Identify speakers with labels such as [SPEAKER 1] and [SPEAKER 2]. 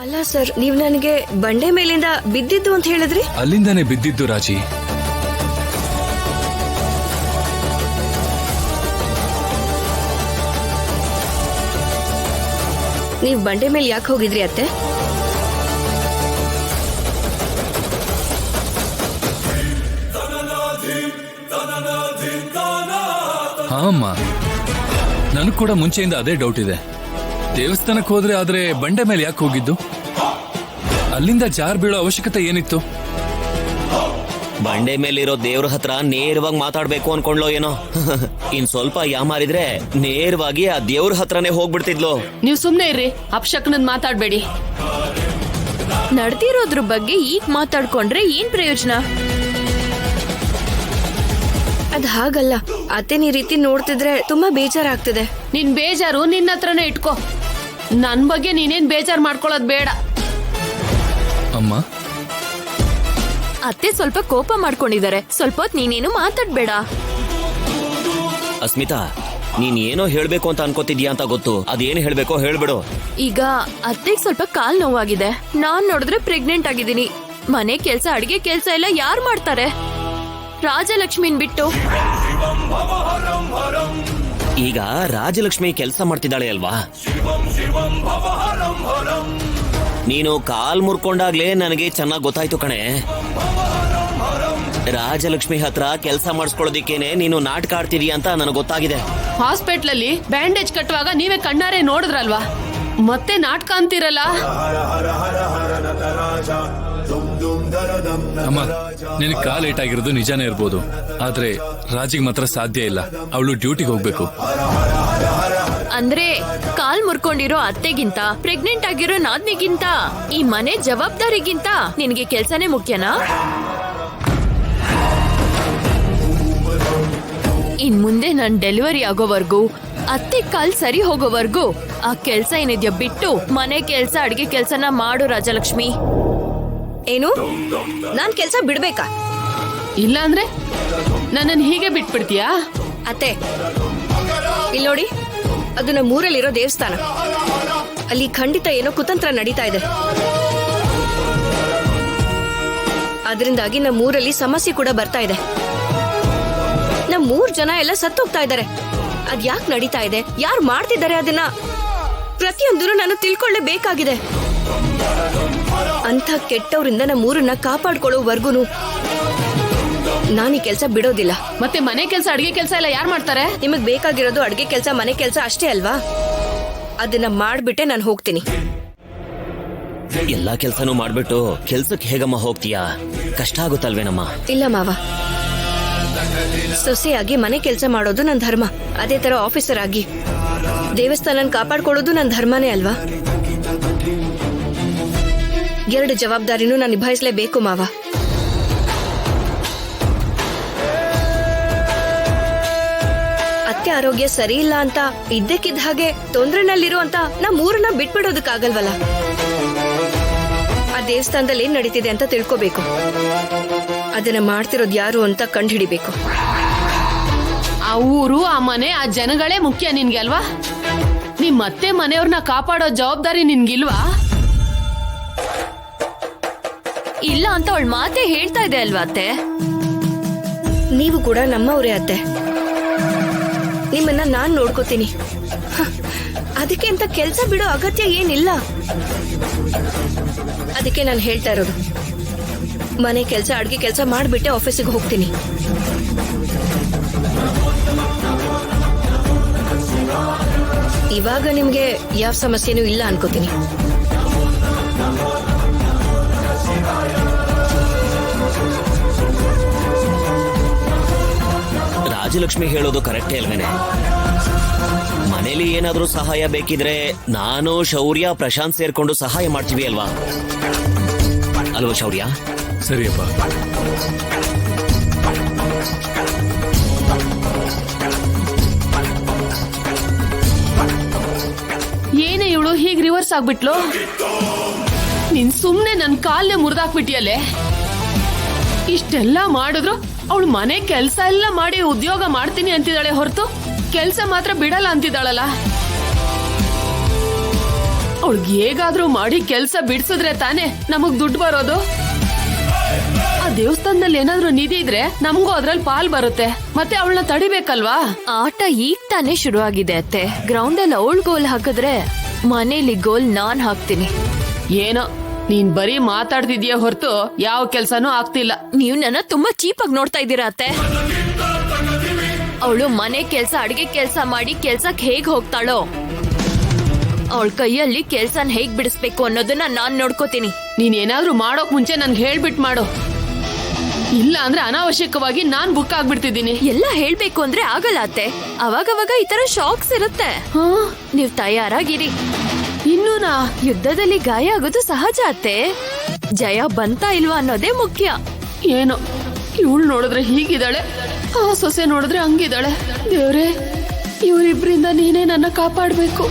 [SPEAKER 1] ಅಲ್ಲ ಸರ್, ನೀವ್ ನನಗೆ ಬಂಡೆ ಮೇಲಿಂದ ಬಿದ್ದಿದ್ದು ಅಂತ ಹೇಳಿದ್ರಿ.
[SPEAKER 2] ಅಲ್ಲಿಂದಾನೆ ಬಿದ್ದಿದ್ದು ರಾಜಿ.
[SPEAKER 1] ನೀವ್ ಬಂಡೆ ಮೇಲೆ ಯಾಕೆ ಹೋಗಿದ್ರಿ ಅತ್ತೆ?
[SPEAKER 2] ಹಾ ಅಮ್ಮ, ನನಗ್ ಕೂಡ ಮುಂಚೆಯಿಂದ ಅದೇ ಡೌಟ್ ಇದೆ. ದೇವಸ್ಥಾನಕ್ಕೆ ಹೋದ್ರೆ ಆದ್ರೆ ಬಂಡೆ ಮೇಲೆ ಯಾಕೆ ಹೋಗಿದ್ದು? ಅಲ್ಲಿಂದ ಜಾರ್ ಬೀಳೋ ಅವಶ್ಯಕತೆ ಏನಿತ್ತು?
[SPEAKER 3] ಬಂಡೆ ಮೇಲಿರೋ ದೇವ್ರ ಹತ್ರ ನೇರವಾಗಿ ಮಾತಾಡ್ಬೇಕು ಅನ್ಕೊಂಡ್ಲೋ ಏನೋ. ಇನ್ ಸ್ವಲ್ಪ ಯಾಮಾರಿದ್ರೆ ನೇರವಾಗಿ ಆ ದೇವ್ರ ಹತ್ರನೇ ಹೋಗ್ಬಿಡ್ತಿದ್ಲು.
[SPEAKER 4] ನೀವ್ ಸುಮ್ನೆ ಇರ್ರಿ, ಅಪ್ಶಕ್ನನ್ ಮಾತಾಡ್ಬೇಡಿ.
[SPEAKER 5] ನಡೆದಿರೋದ್ರ ಬಗ್ಗೆ ಈಗ ಮಾತಾಡ್ಕೊಂಡ್ರೆ ಏನ್ ಪ್ರಯೋಜನ?
[SPEAKER 1] ಅದ್ ಹಾಗಲ್ಲ ಅತ್ತೆ, ನೀ ರೀತಿ ನೋಡ್ತಿದ್ರೆ ತುಂಬಾ ಬೇಜಾರಾಗ್ತಿದೆ.
[SPEAKER 4] ನಿನ್ ಬೇಜಾರು ನಿನ್ನ ಹತ್ರನೇ ಇಟ್ಕೋ. ನನ್ ಬಗ್ಗೆ ನೀನೇನ್ ಬೇಜಾರ್ ಮಾಡ್ಕೊಳ್ಳೋದ್ ಬೇಡ.
[SPEAKER 2] ಅಮ್ಮ,
[SPEAKER 5] ಅತ್ತೆ ಸ್ವಲ್ಪ ಕೋಪ ಮಾಡ್ಕೊಂಡಿದ್ದಾರೆ. ಸ್ವಲ್ಪ ಹೊತ್ತು ನೀನೇನು ಮಾತಾಡ್ಬೇಡ.
[SPEAKER 3] ಅಸ್ಮಿತಾ, ನೀನ್ ಏನೋ ಹೇಳ್ಬೇಕು ಅಂತ ಅನ್ಕೋತಿದ್ಯಾ ಅಂತ ಗೊತ್ತು. ಅದೇನು ಹೇಳ್ಬೇಕೋ ಹೇಳ್ಬಿಡು.
[SPEAKER 5] ಈಗ ಅತ್ತೆಗ್ ಸ್ವಲ್ಪ ಕಾಲ್ ನೋವಾಗಿದೆ. ನಾನ್ ನೋಡಿದ್ರೆ ಪ್ರೆಗ್ನೆಂಟ್ ಆಗಿದ್ದೀನಿ. ಮನೆ ಕೆಲ್ಸ, ಅಡ್ಗೆ ಕೆಲ್ಸ ಎಲ್ಲ ಯಾರು ಮಾಡ್ತಾರೆ? ರಾಜಲಕ್ಷ್ಮಿನ್ ಬಿಟ್ಟು.
[SPEAKER 3] ಈಗ ರಾಜಲಕ್ಷ್ಮಿ ಕೆಲಸ ಮಾಡ್ತಿದ್ದಾಳೆ ಅಲ್ವಾ? ನೀನು ಕಾಲ್ ಮುರ್ಕೊಂಡಾಗ್ಲೇ ನನಗೆ ಚೆನ್ನಾಗ್ ಗೊತ್ತಾಯ್ತು ಕಣೆ. ರಾಜಲಕ್ಷ್ಮಿ ಹತ್ರ ಕೆಲಸ ಮಾಡಿಸ್ಕೊಳ್ಳೋದಿಕ್ಕೇನೆ ನೀನು ನಾಟಕ ಆಡ್ತಿದೀಯ ಅಂತ ನನಗೆ ಗೊತ್ತಾಗಿದೆ.
[SPEAKER 4] ಹಾಸ್ಪಿಟ್ಲಲ್ಲಿ ಬ್ಯಾಂಡೇಜ್ ಕಟ್ಟುವಾಗ ನೀವೇ ಕಣ್ಣಾರೆ ನೋಡಿದ್ರಲ್ವಾ? ಮತ್ತೆ ನಾಟಕ ಅಂತಿರಲ್ಲ.
[SPEAKER 2] ಅಮ್ಮ, ನಿನಗೆ ಕಾಲ್ ಲೇಟ್ ಆಗಿರೋದು ನಿಜಾನೇ ಇರ್ಬೋದು, ಆದ್ರೆ ರಾಜಿಗೆ ಮಾತ್ರ ಸಾಧ್ಯ ಇಲ್ಲ. ಅವಳು ಡ್ಯೂಟಿಗೆ ಹೋಗ್ಬೇಕು.
[SPEAKER 5] ಅಂದ್ರೆ ಕಾಲ್ ಮುರ್ಕೊಂಡಿರೋ ಅತ್ತೆಗಿಂತ, ಪ್ರೆಗ್ನೆಂಟ್ ಆಗಿರೋ ನಾದ್ನಿಗಿಂತ, ಈ ಮನೆ ಜವಾಬ್ದಾರಿಗಿಂತ ನಿನಗೆ ಕೆಲ್ಸನೇ ಮುಖ್ಯನಾ? ಇನ್ ಮುಂದೆ ನನ್ ಡೆಲಿವರಿ ಆಗೋವರ್ಗೂ, ಅತ್ತೆ ಕಾಲ್ ಸರಿ ಹೋಗೋವರ್ಗೂ ಆ ಕೆಲ್ಸ ಏನಿದ್ಯೋ ಬಿಟ್ಟು ಮನೆ ಕೆಲ್ಸ, ಅಡ್ಗೆ ಕೆಲ್ಸನ ಮಾಡು ರಾಜಲಕ್ಷ್ಮಿ.
[SPEAKER 1] ಏನು, ನಾನ್ ಕೆಲ್ಸ ಬಿಡ್ಬೇಕಾ?
[SPEAKER 4] ಇಲ್ಲ ಅಂದ್ರೆ ನನ್ನನ್ ಹೀಗೆ ಬಿಟ್ಬಿಡ್ತೀಯಾ?
[SPEAKER 1] ಅತ್ತೆ ಇಲ್ಲಿ ನೋಡಿ, ಅದು ನಮ್ಮ ಊರಲ್ಲಿರೋ ದೇವಸ್ಥಾನ. ಅಲ್ಲಿ ಖಂಡಿತ ಏನೋ ಕುತಂತ್ರ ನಡೀತಾ ಇದೆ. ಅದರಿಂದಾಗಿ ನಮ್ಮ ಊರಲ್ಲಿ ಸಮಸ್ಯೆ ಕೂಡ ಬರ್ತಾ ಇದೆ. ನಮ್ಮ 3 ಜನ ಎಲ್ಲ ಸತ್ತೋಗ್ತಾ ಇದ್ದಾರೆ. ಅದ್ ಯಾಕೆ ನಡೀತಾ ಇದೆ, ಯಾರು ಮಾಡ್ತಿದ್ದಾರೆ, ಅದನ್ನ ಪ್ರತಿಯೊಂದನ್ನು ನಾನು ತಿಳ್ಕೊಳ್ಳೇಬೇಕಾಗಿದೆ. ಅಂತ ಕೆಟ್ಟವರಿಂದ ನಮ್ಮ ಊರನ್ನ ಕಾಪಾಡ್ಕೊಳ್ಳೋವರ್ಗುನು ನಾನು ಈ ಕೆಲಸ ಬಿಡೋದಿಲ್ಲ.
[SPEAKER 4] ಮತ್ತೆ ಮನೆ ಕೆಲಸ, ಅಡಿಗೆ ಕೆಲಸ ಎಲ್ಲ ಯಾರು ಮಾಡ್ತಾರೆ?
[SPEAKER 1] ನಿಮಗ್ ಬೇಕಾಗಿರೋದು ಅಡ್ಗೆ ಕೆಲಸ, ಮನೆ ಕೆಲಸ ಅಷ್ಟೇ ಅಲ್ವಾ? ಅದನ್ನ ಮಾಡ್ಬಿಟ್ಟೆ ನಾನು ಹೋಗ್ತೀನಿ.
[SPEAKER 3] ಎಲ್ಲಾ ಕೆಲ್ಸನೂ ಮಾಡ್ಬಿಟ್ಟು ಕೆಲ್ಸಕ್ಕೆ ಹೇಗಮ್ಮ ಹೋಗ್ತೀಯಾ? ಕಷ್ಟ ಆಗುತ್ತಲ್ವೇನಮ್ಮ?
[SPEAKER 1] ಇಲ್ಲ ಮಾವ, ಸೊಸೆಯಾಗಿ ಮನೆ ಕೆಲಸ ಮಾಡೋದು ನನ್ನ ಧರ್ಮ. ಅದೇ ತರ ಆಫೀಸರ್ ಆಗಿ ದೇವಸ್ಥಾನ ಕಾಪಾಡ್ಕೊಳ್ಳೋದು ನನ್ನ ಧರ್ಮನೇ ಅಲ್ವಾ? 2 ಜವಾಬ್ದಾರಿನೂ ನಾನು ನಿಭಾಯಿಸಲೇಬೇಕು ಮಾವ. ಅತ್ತೆ ಆರೋಗ್ಯ ಸರಿ ಇಲ್ಲ ಅಂತ ಇದ್ದಕ್ಕಿದ್ದ ಹಾಗೆ ತೊಂದ್ರೆನಲ್ಲಿರೋ ಅಂತ ನಮ್ಮ ಊರನ್ನ ಬಿಟ್ಬಿಡೋದಕ್ಕಾಗಲ್ವಲ್ಲ. ಆ ದೇವಸ್ಥಾನದಲ್ಲಿ ಏನ್ ನಡೀತಿದೆ ಅಂತ ತಿಳ್ಕೋಬೇಕು. ಅದನ್ನ ಮಾಡ್ತಿರೋದು ಯಾರು ಅಂತ ಕಂಡು ಹಿಡಿಬೇಕು.
[SPEAKER 4] ಆ ಊರು, ಆ ಮನೆ, ಆ ಜನಗಳೇ ಮುಖ್ಯ ನಿನ್ಗೆ ಅಲ್ವಾ? ನಿಮ್ ಮತ್ತೆ ಮನೆಯವ್ರನ್ನ ಕಾಪಾಡೋ ಜವಾಬ್ದಾರಿ ನಿನ್ಗಿಲ್ವಾ?
[SPEAKER 5] ಇಲ್ಲ ಅಂತ ಅವಳ ಮಾತೆ ಹೇಳ್ತಾ ಇದೆ ಅಲ್ವಾ ಅತ್ತೆ?
[SPEAKER 1] ನೀವು ಕೂಡ ನಮ್ಮವರೇ ಅತ್ತೆ. ನಿಮ್ಮನ್ನ ನಾನ್ ನೋಡ್ಕೋತೀನಿ. ಅದಕ್ಕೆ ಅಂತ ಕೆಲ್ಸ ಬಿಡೋ ಅಗತ್ಯ ಏನಿಲ್ಲ. ಅದಕ್ಕೆ ನಾನು ಹೇಳ್ತಾ ಇರೋದು, ಮನೆ ಕೆಲಸ, ಅಡ್ಗೆ ಕೆಲಸ ಮಾಡ್ಬಿಟ್ಟೆ ಆಫೀಸಿಗೆ ಹೋಗ್ತೀನಿ. ಇವಾಗ ನಿಮ್ಗೆ ಯಾವ ಸಮಸ್ಯೆನೂ ಇಲ್ಲ ಅನ್ಕೋತೀನಿ.
[SPEAKER 3] ರಾಜಲಕ್ಷ್ಮಿ ಹೇಳೋದು ಕರೆಕ್ಟೇ ಅಲ್ವೇನೆ? ಮನೇಲಿ ಏನಾದ್ರೂ ಸಹಾಯ ಬೇಕಿದ್ರೆ ನಾನು, ಶೌರ್ಯ, ಪ್ರಶಾಂತ್ ಸೇರ್ಕೊಂಡು ಸಹಾಯ ಮಾಡ್ತೀವಿ ಅಲ್ವಾ? ಅಲ್ವಾ ಶೌರ್ಯ?
[SPEAKER 2] ಸರಿಯಪ್ಪ.
[SPEAKER 4] ಏನೇ ಇವಳು ಹೀಗ್ ರಿವರ್ಸ್ ಆಗ್ಬಿಟ್ಲು? ನೀನ್ ಸುಮ್ನೆ ನನ್ ಕಾಲ್ನೆ ಮುರಿದಾಕ್ಬಿಟ್ಟಿಯಲ್ಲೇ. ಇಷ್ಟೆಲ್ಲ ಮಾಡಿದ್ರು ಅವಳು ಮನೆ ಕೆಲ್ಸ ಎಲ್ಲ ಮಾಡಿ ಉದ್ಯೋಗ ಮಾಡ್ತೀನಿ ಅಂತಿದ್ದಾಳೆ ಹೊರತು ಕೆಲ್ಸ ಮಾತ್ರ ಬಿಡಲ್ಲ ಅಂತಿದ್ದಾಳಲ್ಲ. ಅವಳಿಗೆ ಹೇಗಾದ್ರೂ ಮಾಡಿ ಕೆಲ್ಸ ಬಿಡ್ಸಿದ್ರೆ ತಾನೇ ನಮಗ್ ದುಡ್ಡು ಬರೋದು. ಆ ದೇವಸ್ಥಾನದಲ್ಲಿ ಏನಾದ್ರೂ ನಿಧಿ ಇದ್ರೆ ನಮಗೂ ಅದ್ರಲ್ಲಿ ಪಾಲ್ ಬರುತ್ತೆ. ಮತ್ತೆ ಅವಳನ್ನ ತಡಿಬೇಕಲ್ವಾ?
[SPEAKER 5] ಆಟ ಈಗ ತಾನೇ ಶುರು ಆಗಿದೆ ಅತ್ತೆ. ಗ್ರೌಂಡ್ ಅಲ್ಲಿ ಅವಳು ಗೋಲ್ ಹಾಕಿದ್ರೆ ಮನೇಲಿ ಗೋಲ್ ನಾನ್ ಹಾಕ್ತೀನಿ.
[SPEAKER 4] ಏನೋ ನೀನ್ ಬರೀ ಮಾತಾಡ್ತಿದ್ಯಾ ಹೊರತು ಯಾವ ಕೆಲ್ಸನೂ ಆಗ್ತಿಲ್ಲ.
[SPEAKER 5] ನೀವ್ ನನ್ನ ತುಂಬಾ ಚೀಪ್ ಆಗಿ ನೋಡ್ತಾ ಇದ್ದೀರಾ ಅತ್ತೆ. ಅವಳು ಮನೆ ಕೆಲ್ಸ ಅಡಿಗೆ ಕೆಲ್ಸ ಮಾಡಿ ಕೆಲ್ಸಕ್ ಹೇಗ್ ಹೋಗ್ತಾಳೋ, ಅವಳ ಕೈಯಲ್ಲಿ ಕೆಲ್ಸನ್ ಹೇಗ್ ಬಿಡಿಸ್ಬೇಕು ಅನ್ನೋದನ್ನ ನಾನ್ ನೋಡ್ಕೋತೀನಿ.
[SPEAKER 4] ನೀನ್ ಏನಾದ್ರೂ ಮಾಡೋಕ್ ಮುಂಚೆ ನನ್ಗೆ ಹೇಳ್ಬಿಟ್ ಮಾಡು. ಇಲ್ಲ ಅಂದ್ರೆ ಅನಾವಶ್ಯಕವಾಗಿ ನಾನ್ ಬುಕ್ ಆಗ್ಬಿಡ್ತಿದ್ದೀನಿ.
[SPEAKER 5] ಎಲ್ಲ ಹೇಳ್ಬೇಕು ಅಂದ್ರೆ ಆಗಲ್ಲ ಅತ್ತೆ. ಅವಾಗವಾಗ ಈ ತರ ಶಾಕ್ಸ್ ಇರುತ್ತೆ. ನೀವ್ ತಯಾರಾಗಿರಿ.
[SPEAKER 4] ಇನ್ನೂನಾ?
[SPEAKER 5] ಯುದ್ಧದಲ್ಲಿ ಗಾಯ ಆಗೋದು ಸಹಜ ಅತ್ತೆ. ಜಯ ಬಂತಾ ಇಲ್ವಾ ಅನ್ನೋದೇ ಮುಖ್ಯ.
[SPEAKER 4] ಏನೋ ಇವಳು ನೋಡಿದ್ರೆ ಹೀಗಿದ್ದಾಳೆ, ಆ ಸೊಸೆ ನೋಡಿದ್ರೆ ಹಂಗಿದ್ದಾಳೆ. ದೇವ್ರೆ, ಇವರಿಬ್ರಿಂದ ನೀನೇ ನನ್ನ ಕಾಪಾಡ್ಬೇಕು.